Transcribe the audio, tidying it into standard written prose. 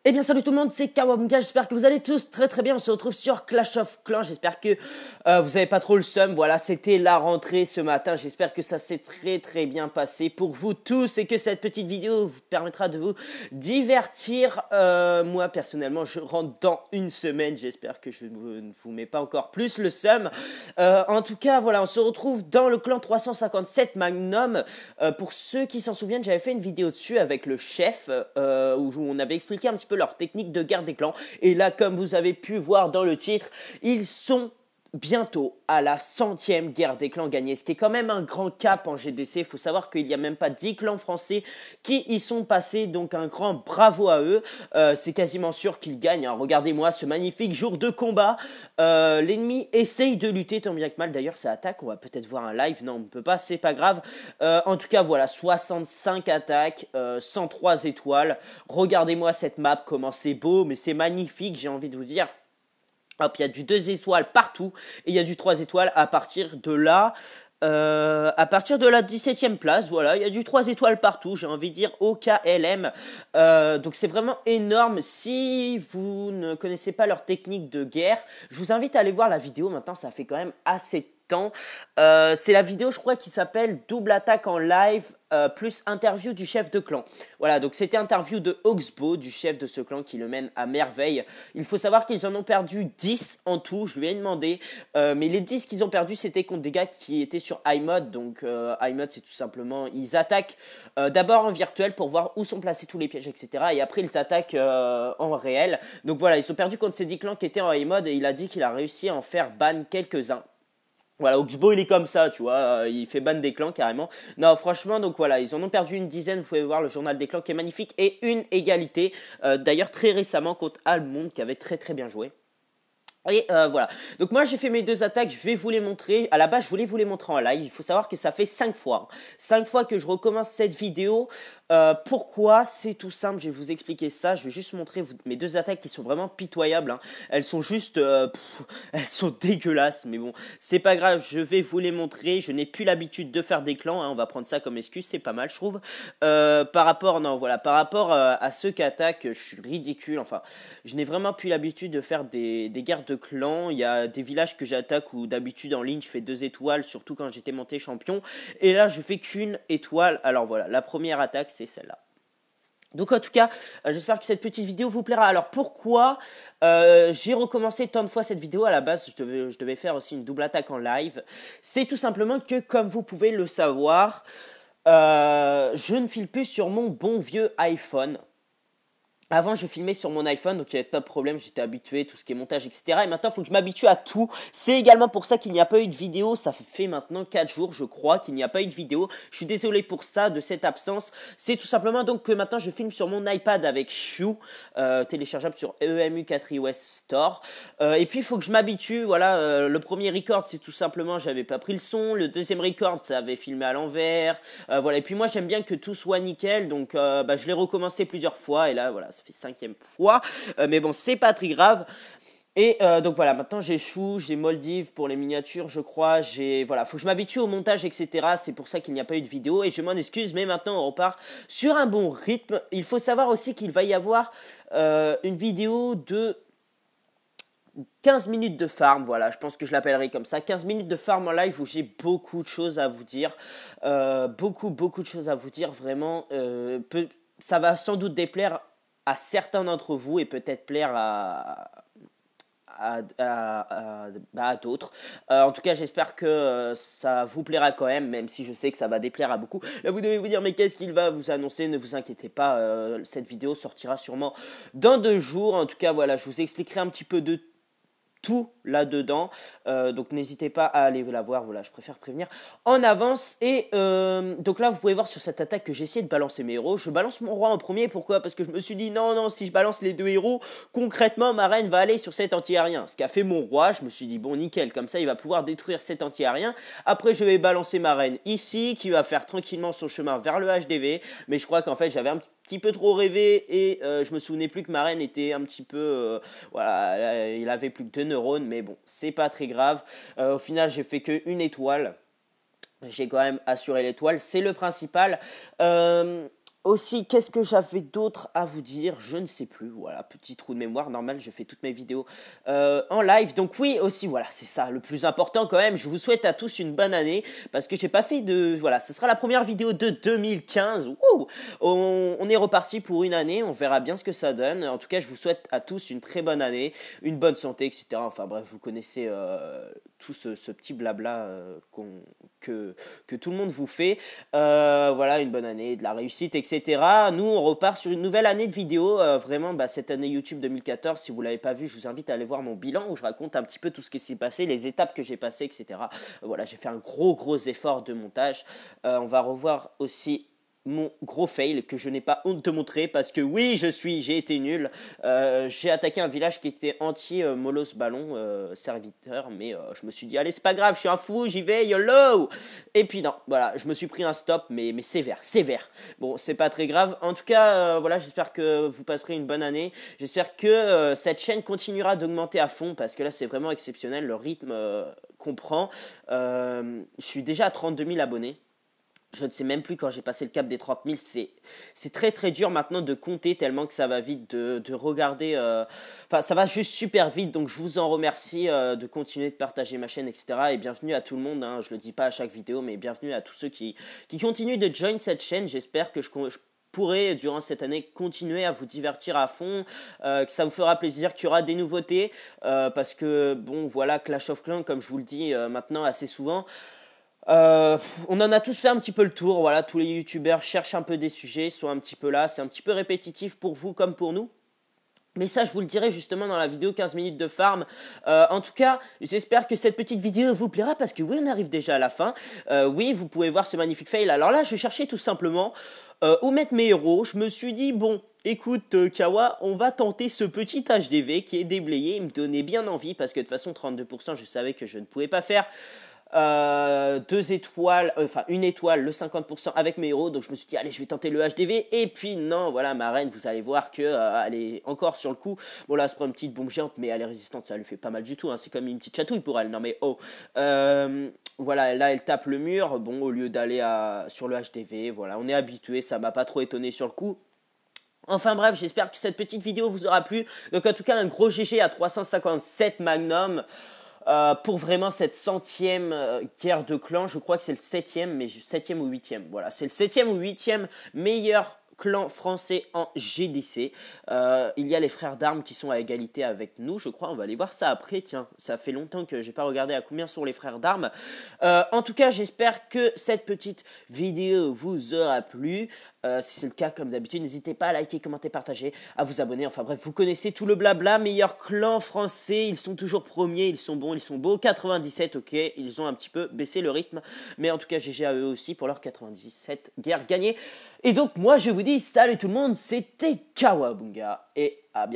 Eh bien salut tout le monde, c'est Kawabunga, j'espère que vous allez tous très très bien, on se retrouve sur Clash of Clans, j'espère que vous avez pas trop le seum, voilà c'était la rentrée ce matin, j'espère que ça s'est très très bien passé pour vous tous et que cette petite vidéo vous permettra de vous divertir. Moi personnellement je rentre dans une semaine, j'espère que je ne vous mets pas encore plus le seum. En tout cas voilà, on se retrouve dans le clan 357 Magnum. Pour ceux qui s'en souviennent, j'avais fait une vidéo dessus avec le chef où on avait expliqué un petit peu leur technique de guerre des clans. Et là, comme vous avez pu voir dans le titre, ils sont bientôt à la 100e guerre des clans gagnée, ce qui est quand même un grand cap en GDC. Il faut savoir qu'il n'y a même pas 10 clans français qui y sont passés, donc un grand bravo à eux. C'est quasiment sûr qu'ils gagnent, hein. Regardez-moi ce magnifique jour de combat. L'ennemi essaye de lutter tant bien que mal. D'ailleurs, ça attaque, on va peut-être voir un live. Non, on ne peut pas, c'est pas grave. En tout cas, voilà, 65 attaques, 103 étoiles. Regardez-moi cette map, comment c'est beau, mais c'est magnifique, j'ai envie de vous dire. Hop, il y a du 2 étoiles partout et il y a du 3 étoiles à partir de là. À partir de la 17e place, voilà, il y a du 3 étoiles partout, j'ai envie de dire au KLM. Donc c'est vraiment énorme. Si vous ne connaissez pas leur technique de guerre, je vous invite à aller voir la vidéo. Maintenant, ça fait quand même assez de temps. C'est la vidéo, je crois, qui s'appelle Double attaque en live plus interview du chef de clan. Voilà, donc c'était interview de Oxbow, du chef de ce clan qui le mène à merveille. Il faut savoir qu'ils en ont perdu 10 en tout, je lui ai demandé. Mais les 10 qu'ils ont perdus, c'était contre des gars qui étaient sur iMod. Donc iMod, c'est tout simplement, ils attaquent d'abord en virtuel pour voir où sont placés tous les pièges, etc. Et après, ils attaquent en réel. Donc voilà, ils ont perdu contre ces 10 clans qui étaient en iMod et il a dit qu'il a réussi à en faire ban quelques-uns. Voilà, Oxbow il est comme ça, tu vois, il fait ban des clans carrément. Non, franchement, donc voilà, ils en ont perdu une dizaine, vous pouvez voir le journal des clans qui est magnifique. Et une égalité, d'ailleurs très récemment contre Almond qui avait très très bien joué. Et voilà, donc moi j'ai fait mes deux attaques, je vais vous les montrer. À la base je voulais vous les montrer en live, il faut savoir que ça fait 5 fois. 5 fois que je recommence cette vidéo. Pourquoi? C'est tout simple, je vais vous expliquer ça. Je vais juste montrer mes deux attaques qui sont vraiment pitoyables, hein. Elles sont juste, elles sont dégueulasses, mais bon, c'est pas grave, je vais vous les montrer. Je n'ai plus l'habitude de faire des clans, hein. On va prendre ça comme excuse, c'est pas mal je trouve. Par rapport, non voilà, par rapport à ceux qui attaquent, je suis ridicule, enfin, je n'ai vraiment plus l'habitude de faire des guerres de clans. Il y a des villages que j'attaque où d'habitude en ligne je fais 2 étoiles, surtout quand j'étais monté champion. Et là je fais qu'une étoile. Alors voilà, la première attaque c'est celle-là. Donc en tout cas, j'espère que cette petite vidéo vous plaira. Alors pourquoi j'ai recommencé tant de fois cette vidéo? À la base, je devais faire aussi une double attaque en live. C'est tout simplement que, comme vous pouvez le savoir, je ne file plus sur mon bon vieux iPhone. Avant, je filmais sur mon iPhone, donc il n'y avait pas de problème, j'étais habitué, tout ce qui est montage, etc. Et maintenant, il faut que je m'habitue à tout. C'est également pour ça qu'il n'y a pas eu de vidéo. Ça fait maintenant 4 jours, je crois, qu'il n'y a pas eu de vidéo. Je suis désolé pour ça, de cette absence. C'est tout simplement donc que maintenant, je filme sur mon iPad avec Shoo, téléchargeable sur EMU4iOS Store. Et puis, il faut que je m'habitue. Voilà, le premier record, c'est tout simplement, j'avais pas pris le son. Le deuxième record, ça avait filmé à l'envers. Voilà. Et puis moi, j'aime bien que tout soit nickel. Donc, je l'ai recommencé plusieurs fois. Et là, voilà. Ça fait 5e fois, mais bon, c'est pas très grave. Et donc voilà, maintenant j'ai Chou, j'ai Moldiv pour les miniatures, je crois. Voilà, faut que je m'habitue au montage, etc. C'est pour ça qu'il n'y a pas eu de vidéo et je m'en excuse, mais maintenant on repart sur un bon rythme. Il faut savoir aussi qu'il va y avoir une vidéo de 15 minutes de farm, voilà, je pense que je l'appellerai comme ça, 15 minutes de farm en live où j'ai beaucoup de choses à vous dire, beaucoup de choses à vous dire, vraiment, ça va sans doute déplaire à certains d'entre vous et peut-être plaire à d'autres. En tout cas, j'espère que ça vous plaira quand même si je sais que ça va déplaire à beaucoup. Là, vous devez vous dire, mais qu'est-ce qu'il va vous annoncer? Ne vous inquiétez pas, cette vidéo sortira sûrement dans 2 jours. En tout cas, voilà, je vous expliquerai un petit peu de tout là-dedans, donc n'hésitez pas à aller la voir, voilà, je préfère prévenir en avance. Et donc là vous pouvez voir sur cette attaque que j'ai essayé de balancer mes héros. Je balance mon roi en premier, pourquoi? Parce que je me suis dit non, si je balance les 2 héros, concrètement ma reine va aller sur cet anti-aérien, ce qu'a fait mon roi. Je me suis dit bon nickel, comme ça il va pouvoir détruire cet anti-aérien. Après je vais balancer ma reine ici, qui va faire tranquillement son chemin vers le HDV, mais je crois qu'en fait j'avais un petit peu trop rêvé et je me souvenais plus que ma reine était un petit peu voilà, il avait plus que 2 neurones, mais bon, c'est pas très grave. Au final, j'ai fait que une étoile. J'ai quand même assuré l'étoile, c'est le principal. aussi, qu'est-ce que j'avais d'autre à vous dire? Je ne sais plus. Voilà, petit trou de mémoire. Normal, je fais toutes mes vidéos en live. Donc oui, aussi, voilà, c'est ça le plus important quand même. Je vous souhaite à tous une bonne année parce que j'ai pas fait de... Voilà, ce sera la première vidéo de 2015. Wouh, on est reparti pour une année. On verra bien ce que ça donne. En tout cas, je vous souhaite à tous une très bonne année, une bonne santé, etc. Enfin bref, vous connaissez tout ce petit blabla que tout le monde vous fait. Voilà, une bonne année, de la réussite, etc. Nous, on repart sur une nouvelle année de vidéos. Vraiment, cette année YouTube 2014, si vous ne l'avez pas vu, je vous invite à aller voir mon bilan où je raconte un petit peu tout ce qui s'est passé, les étapes que j'ai passées, etc. Voilà, j'ai fait un gros effort de montage. On va revoir aussi mon gros fail que je n'ai pas honte de montrer parce que oui, j'ai été nul. J'ai attaqué un village qui était entier Molos Ballon serviteur, mais je me suis dit allez, c'est pas grave, je suis un fou, j'y vais, YOLO. Et puis non, voilà, je me suis pris un stop, mais sévère. Bon, c'est pas très grave. En tout cas, voilà, j'espère que vous passerez une bonne année. J'espère que cette chaîne continuera d'augmenter à fond parce que là, c'est vraiment exceptionnel le rythme qu'on prend. Je suis déjà à 32 000 abonnés. Je ne sais même plus quand j'ai passé le cap des 30 000. C'est très dur maintenant de compter tellement que ça va vite, de regarder. Enfin, ça va juste super vite. Donc, je vous en remercie de continuer de partager ma chaîne, etc. Et bienvenue à tout le monde. Hein. Je le dis pas à chaque vidéo, mais bienvenue à tous ceux qui continuent de join cette chaîne. J'espère que je pourrai, durant cette année, continuer à vous divertir à fond, que ça vous fera plaisir, qu'il y aura des nouveautés. Parce que, bon, voilà, Clash of Clans, comme je vous le dis maintenant assez souvent, on en a tous fait un petit peu le tour. Voilà, tous les youtubeurs cherchent un peu des sujets, sont un petit peu là, c'est un petit peu répétitif pour vous comme pour nous. Mais ça, je vous le dirai justement dans la vidéo 15 minutes de farm. En tout cas, j'espère que cette petite vidéo vous plaira parce que oui, on arrive déjà à la fin. Oui, vous pouvez voir ce magnifique fail. Alors là, je cherchais tout simplement où mettre mes héros. Je me suis dit, bon, écoute Kawa, on va tenter ce petit HDV qui est déblayé. Il me donnait bien envie parce que de toute façon, 32%, je savais que je ne pouvais pas faire. 2 étoiles, enfin une étoile, le 50% avec mes héros, donc je me suis dit allez, je vais tenter le HDV. Et puis non, voilà, ma reine, vous allez voir que elle est encore sur le coup. Bon, là, c'est pour une petite bombe géante, mais elle est résistante, ça lui fait pas mal du tout, hein. C'est comme une petite chatouille pour elle. Non mais oh, voilà, là elle tape le mur. Bon, au lieu d'aller sur le HDV, voilà, on est habitué, ça m'a pas trop étonné sur le coup. Enfin bref, j'espère que cette petite vidéo vous aura plu. Donc en tout cas, un gros GG à 357 Magnum. Pour vraiment cette 100e guerre de clan. Je crois que c'est le 7e, mais 7e ou 8e. Voilà, c'est le 7e ou 8e meilleur clan français en GDC. Il y a les frères d'armes qui sont à égalité avec nous, je crois. On va aller voir ça après. Tiens, ça fait longtemps que j'ai pas regardé à combien sont les frères d'armes. En tout cas, j'espère que cette petite vidéo vous aura plu. Si c'est le cas, comme d'habitude, n'hésitez pas à liker, commenter, partager, à vous abonner. Enfin bref, vous connaissez tout le blabla. Meilleur clan français, ils sont toujours premiers, ils sont bons, ils sont beaux. 97, ok, ils ont un petit peu baissé le rythme. Mais en tout cas, GG à eux aussi pour leurs 97 guerres gagnées. Et donc, moi, je vous dis, salut tout le monde, c'était Kawabunga. Et à bientôt.